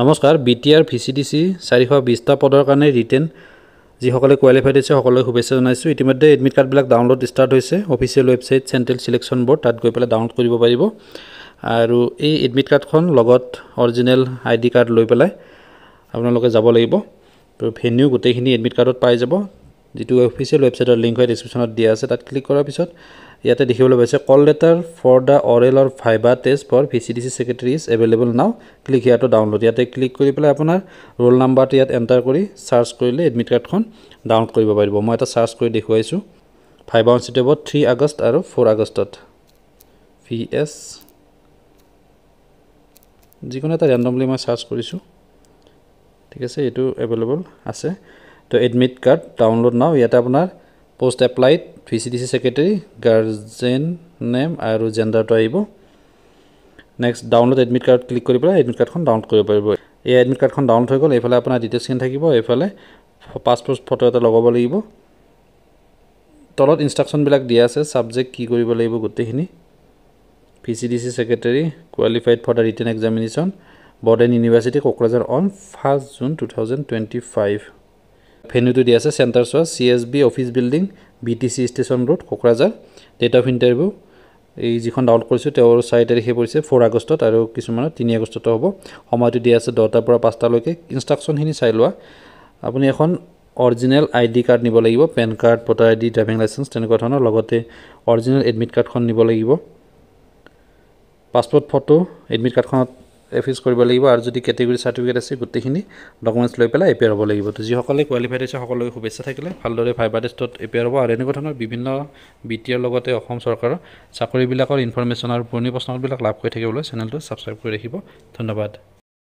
নমস্কাৰ বিটিআৰ ভিচিডিসি 420টা পদৰ কাৰণে ৰিটেন যিসকলে কোৱালিফাইড হৈছে সকলোকে শুভেচ্ছা জনাইছো। ইতিমধ্যে এডমিট কাৰ্ড বিলাক ডাউনলোড ষ্টাৰ্ট হৈছে। Official website central selection board তাত গৈ পেলাই ডাউনলোড কৰিব পাৰিব। আৰু এই এডমিট কাৰ্ডখন লগত অৰিজিনাল আইডি কাৰ্ড লৈ পেলাই আপোনালোকে যাব লাগিব। তো ভেনিউ গোটেইখিনি এডমিট কাৰ্ডত পাই যাব। যেটো অফিচিয়েল ৱেবছাইটৰ লিংক হয় ডেসক্ৰিপচনত দিয়া আছে, তাত ক্লিক কৰাৰ পিছত ইয়াতে দেখিবলৈ পাইছে call letter for the oral or viva test for VCDC secretary is available now, click here to download. ইয়াতে ক্লিক কৰি পেলাই আপোনাৰ ৰোল নাম্বাৰটো ইয়াত এন্টাৰ কৰি সাৰ্চ কৰিলে এডমিট কাৰ্ডখন ডাউনলোড কৰিব পাৰিব। মই এটা সাৰ্চ কৰি দেখুৱাইছো। ভাইবা অনুষ্ঠিত হ'ব 3 আগষ্ট আৰু 4 আগষ্টত। VS যিকোনো এটা ৰেন্ডমলি মই সাৰ্চ কৰিছো। ঠিক আছে, এটো এভেইলেবল আছে। তো এডমিট কাৰ্ড ডাউনলোড নাও। ইয়াতে আপোনাৰ post applied ভিচিডিসি secretary guardian name আৰু জেন্ডাৰটো আহিব। Next download admit card click কৰি পেলাই এডমিট কাৰ্ডখন ডাউনলোড কৰিব পাৰিব। এই এডমিট কাৰ্ডখন ডাউনলোড হৈ গ'ল। এইফালে আপোনাৰ ডিটেইলছখিনি থাকিব, এইফালে পাছপোৰ্ট ফটো এটা লগাব লাগিব। তলত ইনষ্ট্ৰাকচন বিলাক দিয়া আছে, সাবজেক্ট কি কৰিব লাগিব গোটেইখিনি। VCDC secretary qualified for the written examination বৰ্ডেন ইউনিভাৰ্চিটি কোকৰাঝাৰ অন 1 জুন 2025। ভেনিউটো দিয়া আছে চেণ্টাৰ চোৱা CSB office building BTC station road Kokrajhar. Date of interview এই যিখন ডাউনলোড কৰিছো তেওঁৰ 4 তাৰিখে পৰিছে 4 আগষ্টত আৰু কিছুমানৰ 3 আগষ্টত হ'ব। সময়টো দিয়া আছে 10টাৰ পৰা 5টা লৈকে। ইনষ্ট্ৰাকচনখিনি চাই লোৱা। আপুনি এখন অৰিজিনাল আইডি কাৰ্ড নিব লাগিব, PAN card, voter ID, driving licence তেনেকুৱা ধৰণৰ, লগতে অৰিজিনাল এডমিট কাৰ্ডখন নিব লাগিব। পাছপোৰ্ট ফটো এডমিট কাৰ্ডখনত এফিচ কৰিব লাগিব আৰু যদি কেটেগৰী সাৰ্টিফিকেট আছে গোটেইখিনি ডকুমেন্টছ লৈ পেলাই এপিয়াৰ হ'ব লাগিব। তো যিসকলে কোৱালিফাইড হৈছে সকলোকে শুভেচ্ছা থাকিলে। ভালদৰে ভাইবা টেষ্টত এপিয়াৰ হ'ব আৰু এনেকুৱা ধৰণৰ বিভিন্ন বিটিআৰ লগতে অসম চৰকাৰৰ চাকৰিবিলাকৰ ইনফৰমেশ্যন আৰু পুৰণি প্ৰশ্নবিলাক লাভ কৰি থাকিবলৈ চেনেলটো সাবস্ক্ৰাইব কৰি ৰাখিব। ধন্যবাদ।